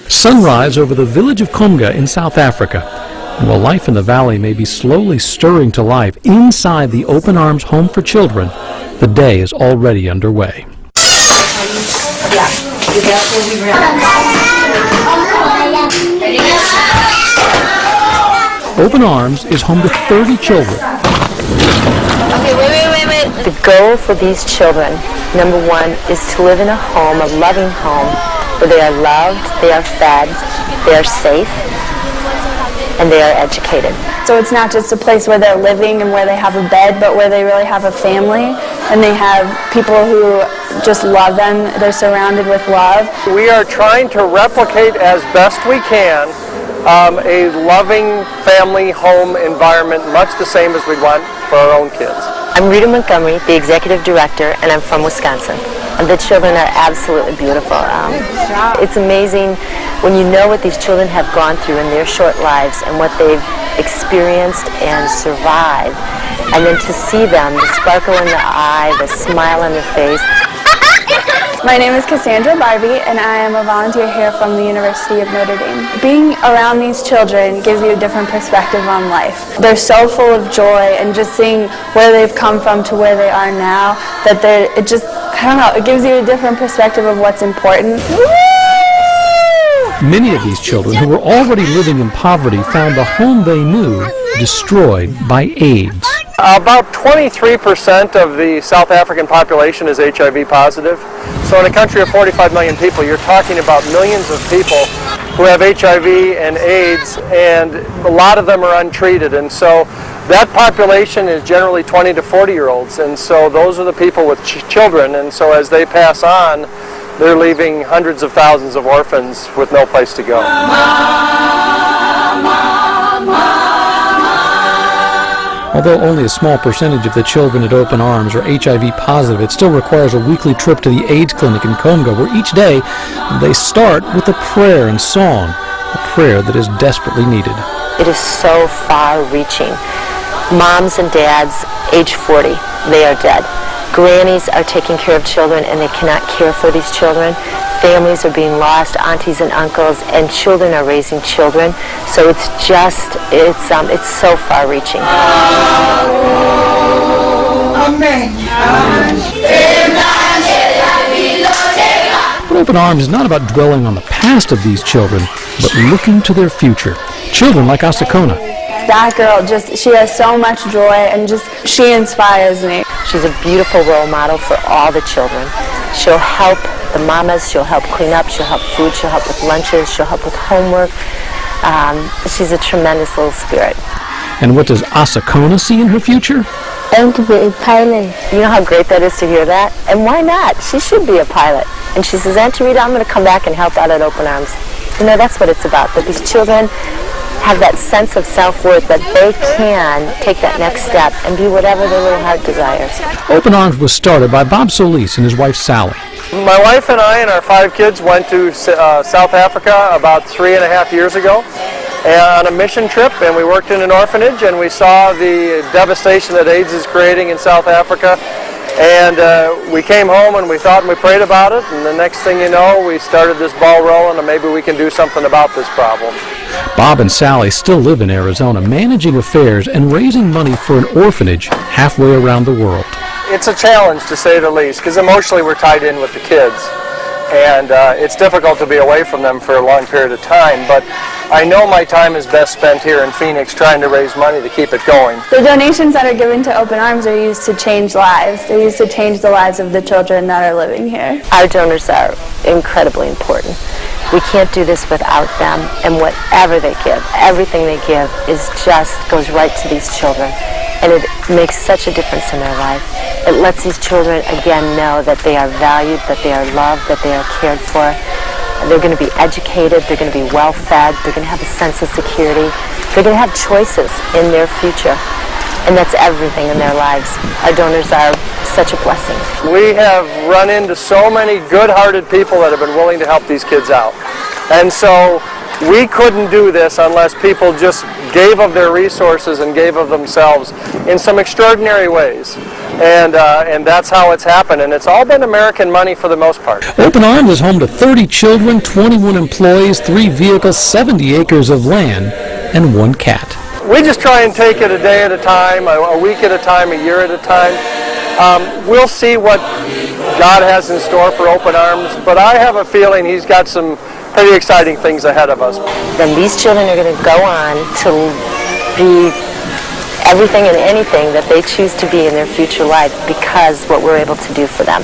Sunrise over the village of Komga in South Africa. And while life in the valley may be slowly stirring to life, inside the Open Arms Home for Children, the day is already underway. Open Arms is home to 30 children. Okay, wait. The goal for these children, number one, is to live in a home, a loving home, where they are loved, they are fed, they are safe, and they are educated. So it's not just a place where they're living and where they have a bed, but where they really have a family, and they have people who just love them. They're surrounded with love. We are trying to replicate as best we can a loving family home environment, much the same as we'd want for our own kids. I'm Rita Montgomery, the executive director, and I'm from Wisconsin. And the children are absolutely beautiful. It's amazing when you know what these children have gone through in their short lives and what they've experienced and survived. And then to see them, the sparkle in the eye, the smile on their face. My name is Cassandra Barbie, and I am a volunteer here from the University of Notre Dame. Being around these children gives you a different perspective on life. They're so full of joy, and just seeing where they've come from to where they are now, that it gives you a different perspective of what's important. Many of these children who were already living in poverty found the home they knew destroyed by AIDS. About 23% of the South African population is HIV positive. So in a country of 45 million people, you're talking about millions of people who have HIV and AIDS, and a lot of them are untreated. And so that population is generally 20 to 40-year-olds, and so those are the people with children. And so as they pass on, they're leaving hundreds of thousands of orphans with no place to go. Although only a small percentage of the children at Open Arms are HIV positive, it still requires a weekly trip to the AIDS clinic in Komga, where each day they start with a prayer and song, a prayer that is desperately needed. It is so far-reaching. Moms and dads, age 40, they are dead. Grannies are taking care of children and they cannot care for these children. Families are being lost, aunties and uncles, and children are raising children. So it's so far-reaching. But Open Arms is not about dwelling on the past of these children, but looking to their future. Children like Asakona. That girl, she has so much joy, and she inspires me. She's a beautiful role model for all the children. She'll help the mamas, she'll help clean up, she'll help food, she'll help with lunches, she'll help with homework. She's a tremendous little spirit. And what does Asakona see in her future? I want to be a pilot. You know how great that is to hear that? And why not? She should be a pilot. And she says, Auntie Rita, I'm going to come back and help out at Open Arms. You know, that's what it's about, that these children have that sense of self-worth, that they can take that next step and be whatever their little heart desires. Open Arms was started by Bob Solis and his wife Sally. My wife and I and our 5 kids went to South Africa about 3.5 years ago on a mission trip, and we worked in an orphanage, and we saw the devastation that AIDS is creating in South Africa. And we came home and we thought and we prayed about it, and the next thing you know, we started this ball rolling, and maybe we can do something about this problem. Bob and Sally still live in Arizona, managing affairs and raising money for an orphanage halfway around the world. It's a challenge, to say the least, because emotionally we're tied in with the kids. And it's difficult to be away from them for a long period of time, but I know my time is best spent here in Phoenix trying to raise money to keep it going. The donations that are given to Open Arms are used to change lives. They're used to change the lives of the children that are living here. Our donors are incredibly important. We can't do this without them, and whatever they give, everything they give goes right to these children. And it makes such a difference in their life. It lets these children again know that they are valued, that they are loved, that they are cared for. They're going to be educated, they're going to be well fed, they're going to have a sense of security, they're going to have choices in their future. And that's everything in their lives. Our donors are such a blessing. We have run into so many good-hearted people that have been willing to help these kids out. And so we couldn't do this unless people just gave of their resources and gave of themselves in some extraordinary ways. And that's how it's happened. And it's all been American money for the most part. Open Arms is home to 30 children, 21 employees, 3 vehicles, 70 acres of land, and 1 cat. We just try and take it a day at a time, a week at a time, a year at a time. We'll see what God has in store for Open Arms, but I have a feeling He's got some pretty exciting things ahead of us. Then these children are going to go on to be everything and anything that they choose to be in their future life because what we're able to do for them.